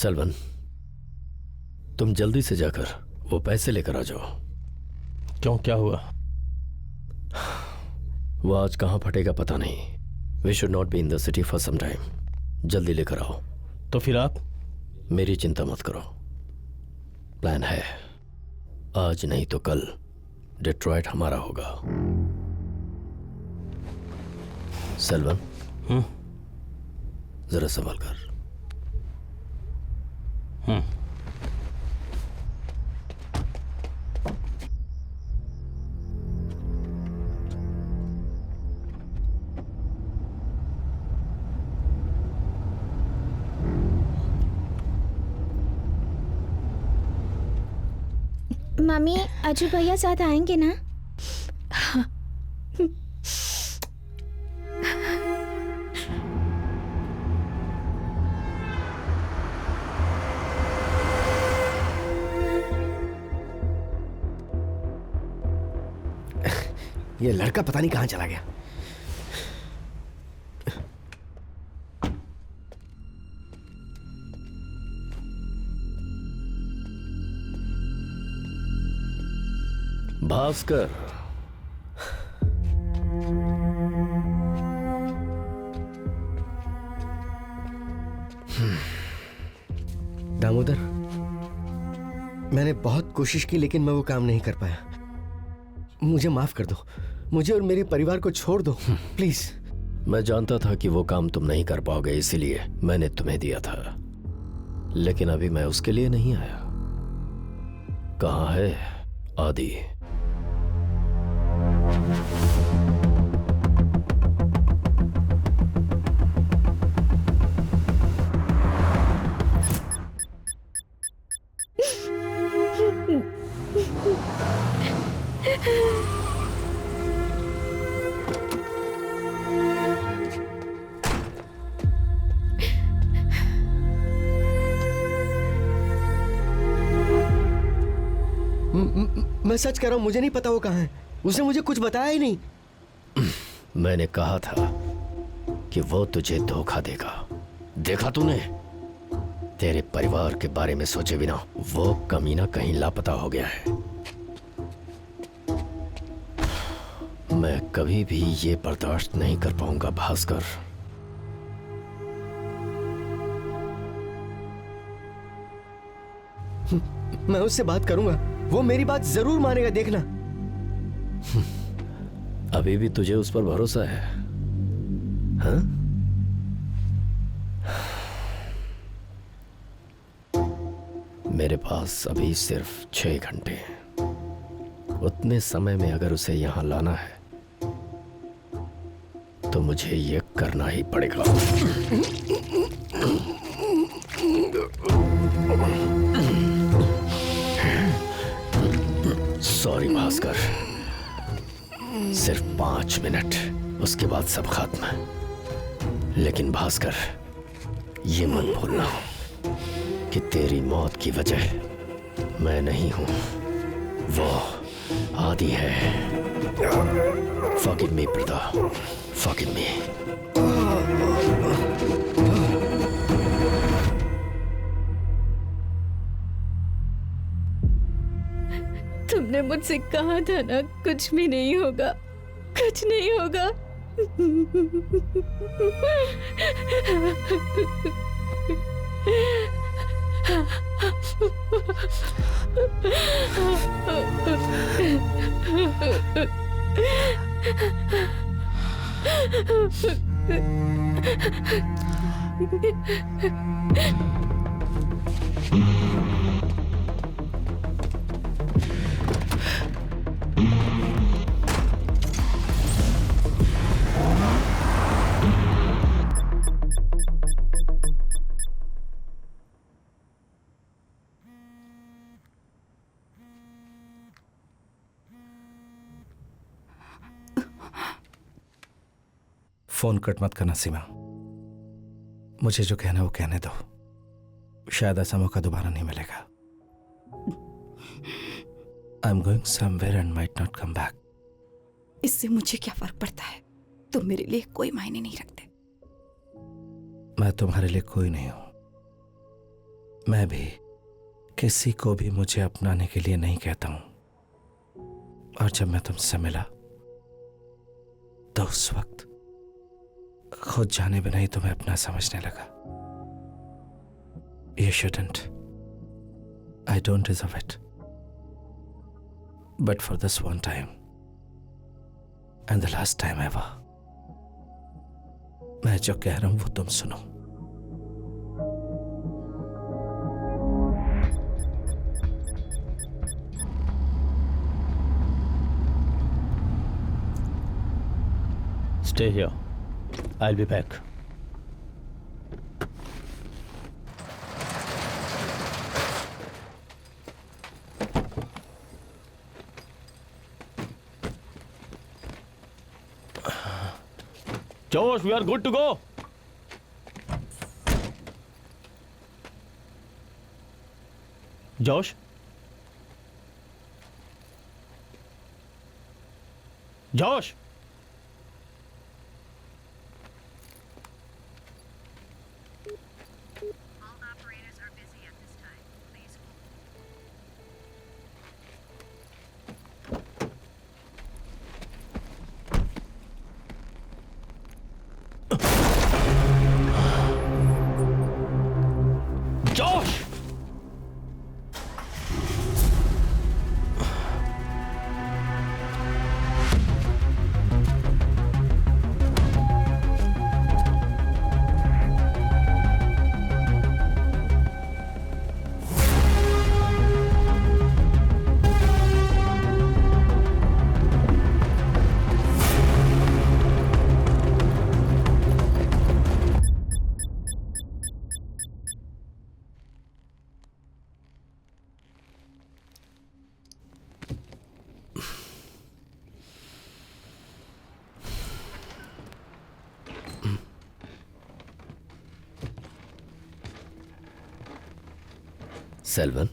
सेल्वन, तुम जल्दी से जाकर वो पैसे लेकर आ जाओ। क्यों, क्या हुआ? वो आज कहाँ फटेगा पता नहीं। We should not be in the city for some time. जल्दी लेकर आओ। तो फिर आप? मेरी चिंता मत करो, प्लान है। आज नहीं तो कल डेट्रॉयट हमारा होगा। सेल्वन, जरा संभाल कर। मम्मी, अजू भैया साथ आएंगे ना? ये लड़का पता नहीं कहां चला गया। भास्कर, दामोदर, मैंने बहुत कोशिश की लेकिन मैं वो काम नहीं कर पाया। मुझे माफ कर दो। मुझे और मेरे परिवार को छोड़ दो प्लीज। मैं जानता था कि वो काम तुम नहीं कर पाओगे, इसीलिए मैंने तुम्हें दिया था। लेकिन अभी मैं उसके लिए नहीं आया। कहाँ है आदि? मैं सच कह रहा हूं, मुझे नहीं पता वो कहाँ है। उसने मुझे कुछ बताया ही नहीं। मैंने कहा था कि वो तुझे धोखा देगा। देखा तूने? तेरे परिवार के बारे में सोचे बिना वो कमीना कहीं लापता हो गया है। मैं कभी भी ये बर्दाश्त नहीं कर पाऊंगा भास्कर। मैं उससे बात करूंगा, वो मेरी बात जरूर मानेगा, देखना। अभी भी तुझे उस पर भरोसा है? हाँ? मेरे पास अभी सिर्फ 6 घंटे हैं। उतने समय में अगर उसे यहां लाना है तो मुझे ये करना ही पड़ेगा। सॉरी भास्कर, सिर्फ 5 मिनट, उसके बाद सब खत्म। लेकिन भास्कर, ये मत भूलना कि तेरी मौत की वजह मैं नहीं हूं, वो आदि है। Forgive me, brother. Forgive me. तुमने मुझसे कहा था ना, कुछ भी नहीं होगा, कुछ नहीं होगा। फोन कट मत करना सीमा। मुझे जो कहना वो कहने दो। शायद ऐसा मौका दोबारा नहीं मिलेगा। I am going somewhere and might not come back. इससे मुझे क्या फर्क पड़ता है? तुम मेरे लिए कोई मायने नहीं रखते। मैं तुम्हारे लिए कोई नहीं हूं। मैं भी किसी को भी मुझे अपनाने के लिए नहीं कहता हूं, और जब मैं तुमसे मिला तो उस वक्त खुद जाने बिना ही तुम्हें अपना समझने लगा। You shouldn't. I don't deserve it. But for this one time, and the last time ever, मैं जो कह रहा हूं वो तुम सुनो। Stay here. I'll be back. Josh, we are good to go. Josh? Josh? Josh! Selvan,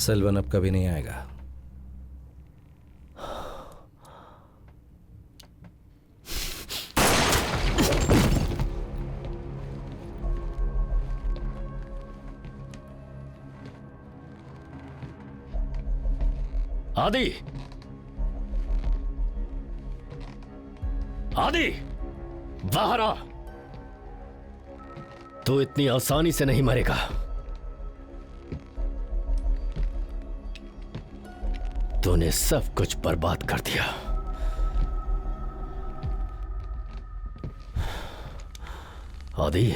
सिल्वन अब कभी नहीं आएगा। आदि, आदि, बाहर आ। तू इतनी आसानी से नहीं मरेगा। तूने सब कुछ बर्बाद कर दिया। आदि,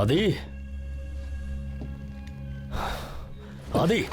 आदि, आदि,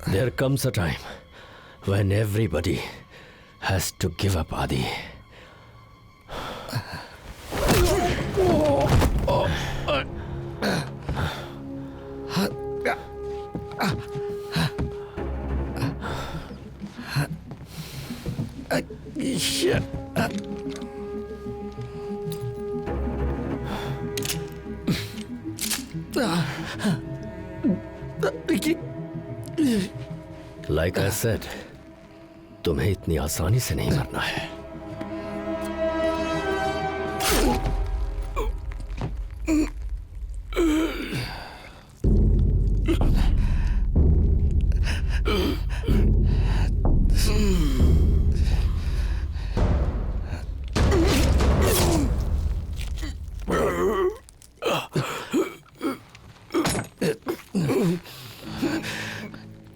There comes a time when everybody has to give up, Adi. Like I said, तुम्हें इतनी आसानी से नहीं मरना है.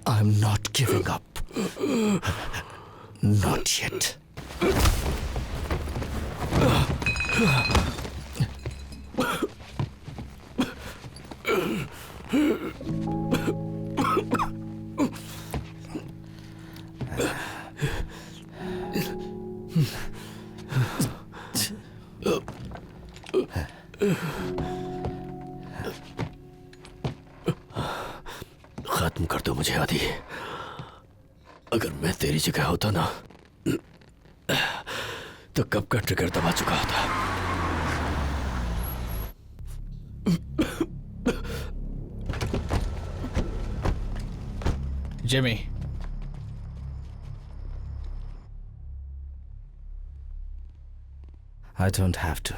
I'm not giving up. Not yet. खत्म कर दो मुझे, आदि. अगर मैं तेरी जगह होता ना, तो कब का ट्रिगर दबा चुका होता. Jimmy. I don't have to.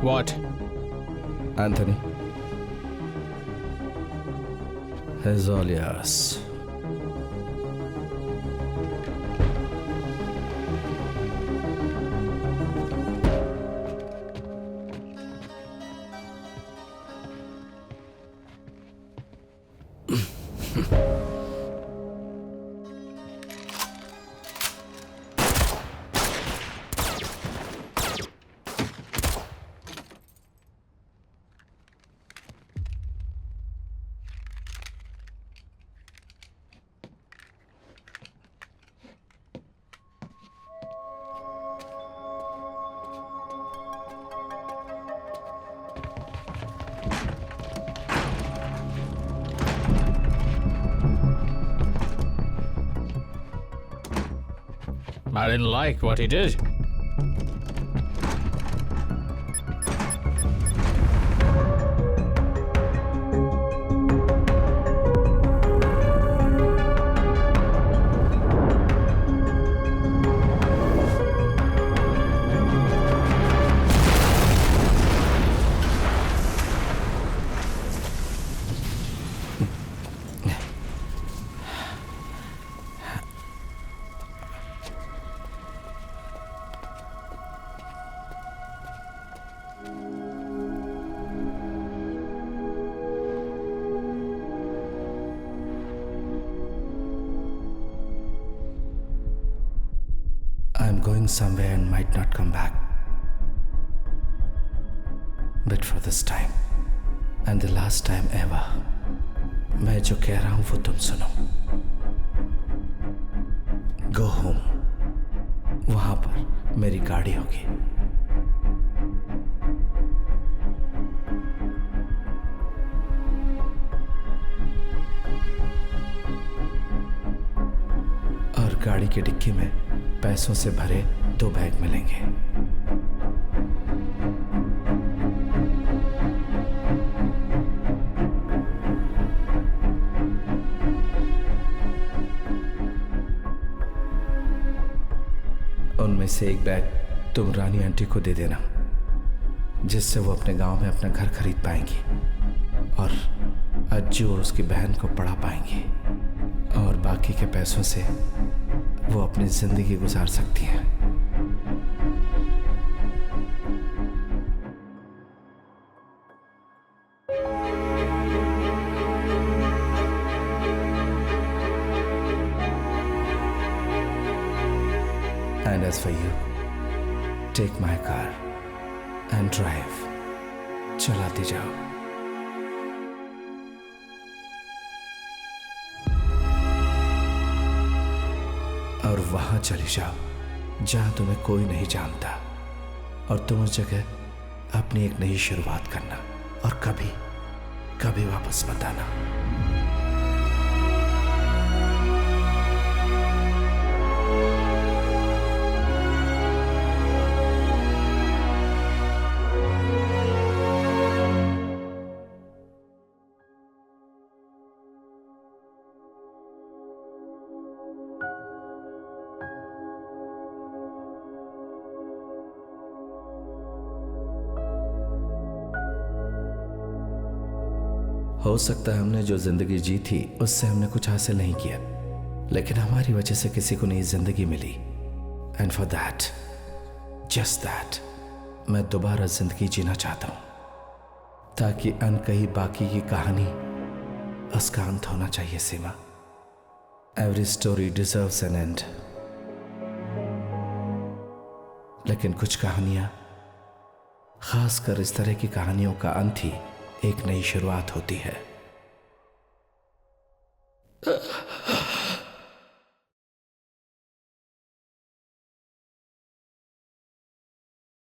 What? Anthony is all yours. I didn't like what he did. I'm going somewhere and might not come back. But for this time, and the last time ever, मैं जो कह रहा हूं वो तुम सुनो. Go home. वहां पर मेरी गाड़ी होगी. और गाड़ी की डिक्की में पैसों से भरे 2 बैग मिलेंगे. उनमें से एक बैग तुम रानी आंटी को दे देना, जिससे वो अपने गांव में अपना घर खरीद पाएंगी और अज्जू और उसकी बहन को पढ़ा पाएंगी, और बाकी के पैसों से वो अपनी जिंदगी गुजार सकती हैं. as for you, take my car and drive. चलाती जाओ। और वहां चली जाओ जहां तुम्हें कोई नहीं जानता, और तुम उस जगह अपनी एक नई शुरुआत करना, और कभी कभी वापस मत आना। हो सकता है हमने जो जिंदगी जी थी उससे हमने कुछ हासिल नहीं किया, लेकिन हमारी वजह से किसी को नई जिंदगी मिली। And for that, just that, मैं दोबारा जिंदगी जीना चाहता हूं, ताकि अनकही बाकी की कहानी उसका अंत होना चाहिए। Seema, every story deserves an end, लेकिन कुछ कहानियां, खासकर इस तरह की कहानियों का अंत ही एक नई शुरुआत होती है।